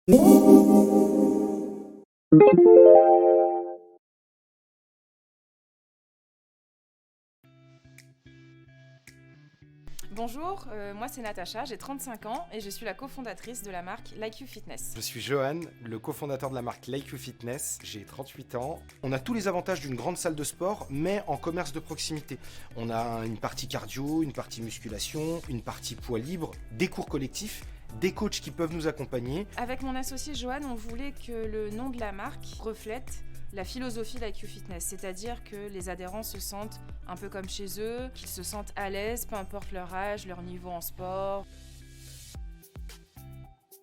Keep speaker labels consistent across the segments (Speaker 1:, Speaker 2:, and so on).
Speaker 1: Bonjour, moi c'est Natacha, j'ai 35 ans et je suis la cofondatrice de la marque Like You Fitness.
Speaker 2: Je suis Johan, le cofondateur de la marque Like You Fitness, j'ai 38 ans. On a tous les avantages d'une grande salle de sport, mais en commerce de proximité. On a une partie cardio, une partie musculation, une partie poids libre, des cours collectifs, des coachs qui peuvent nous accompagner.
Speaker 1: Avec mon associé Johan, on voulait que le nom de la marque reflète la philosophie Like You Fitness, c'est-à-dire que les adhérents se sentent un peu comme chez eux, qu'ils se sentent à l'aise, peu importe leur âge, leur niveau en sport.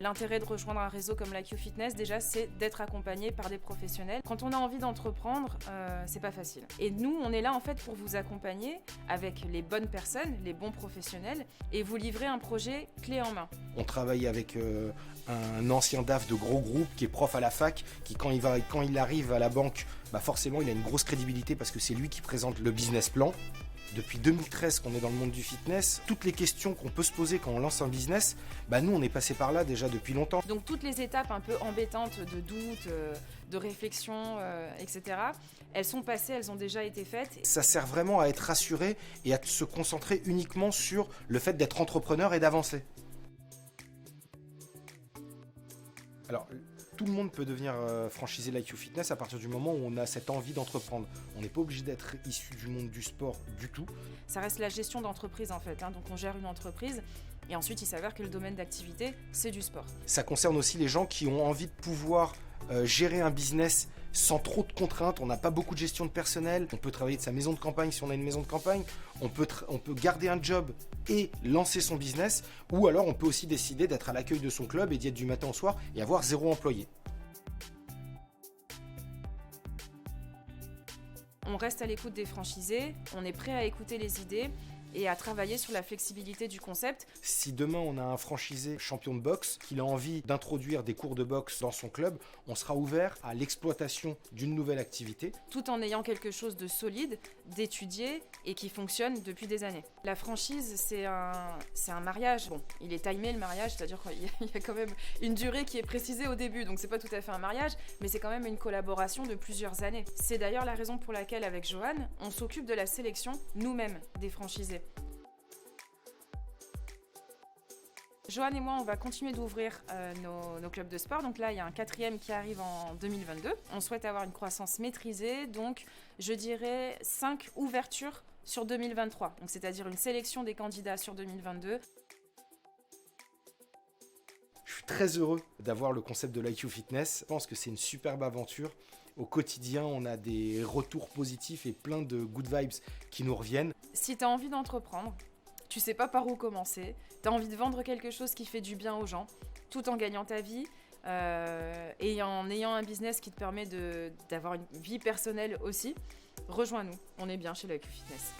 Speaker 1: L'intérêt de rejoindre un réseau comme Like You Fitness, déjà, c'est d'être accompagné par des professionnels. Quand on a envie d'entreprendre, c'est pas facile. Et nous, on est là en fait pour vous accompagner avec les bonnes personnes, les bons professionnels, et vous livrer un projet clé en main.
Speaker 2: On travaille avec un ancien DAF de gros groupe qui est prof à la fac, qui quand il arrive à la banque, forcément il a une grosse crédibilité parce que c'est lui qui présente le business plan. Depuis 2013 qu'on est dans le monde du fitness, toutes les questions qu'on peut se poser quand on lance un business, nous on est passé par là déjà depuis longtemps.
Speaker 1: Donc toutes les étapes un peu embêtantes de doute, de réflexion, etc., elles sont passées, elles ont déjà été faites.
Speaker 2: Ça sert vraiment à être rassuré et à se concentrer uniquement sur le fait d'être entrepreneur et d'avancer. Alors, tout le monde peut devenir franchisé Like You Fitness à partir du moment où on a cette envie d'entreprendre. On n'est pas obligé d'être issu du monde du sport du tout.
Speaker 1: Ça reste la gestion d'entreprise en fait, donc on gère une entreprise et ensuite il s'avère que le domaine d'activité c'est du sport.
Speaker 2: Ça concerne aussi les gens qui ont envie de pouvoir gérer un business sans trop de contraintes. On n'a pas beaucoup de gestion de personnel. On peut travailler de sa maison de campagne si on a une maison de campagne. On peut garder un job et lancer son business. Ou alors on peut aussi décider d'être à l'accueil de son club et d'y être du matin au soir et avoir 0 employé.
Speaker 1: On reste à l'écoute des franchisés, on est prêt à écouter les idées et à travailler sur la flexibilité du concept.
Speaker 2: Si demain on a un franchisé champion de boxe, qu'il a envie d'introduire des cours de boxe dans son club, on sera ouvert à l'exploitation d'une nouvelle activité.
Speaker 1: Tout en ayant quelque chose de solide, d'étudié et qui fonctionne depuis des années. La franchise, c'est un mariage. Bon, il est timé le mariage, c'est-à-dire qu'il y a quand même une durée qui est précisée au début, donc c'est pas tout à fait un mariage, mais c'est quand même une collaboration de plusieurs années. C'est d'ailleurs la raison pour laquelle, avec Johan, on s'occupe de la sélection nous-mêmes des franchisés. Johan et moi, on va continuer d'ouvrir nos clubs de sport. Donc là, il y a un 4e qui arrive en 2022. On souhaite avoir une croissance maîtrisée. Donc, je dirais 5 ouvertures sur 2023. Donc, c'est-à-dire une sélection des candidats sur 2022.
Speaker 2: Je suis très heureux d'avoir le concept de Like You Fitness. Je pense que c'est une superbe aventure. Au quotidien, on a des retours positifs et plein de good vibes qui nous reviennent.
Speaker 1: Si tu as envie d'entreprendre, tu sais pas par où commencer, tu as envie de vendre quelque chose qui fait du bien aux gens, tout en gagnant ta vie et en ayant un business qui te permet d'avoir une vie personnelle aussi, rejoins-nous, on est bien chez Like You Fitness.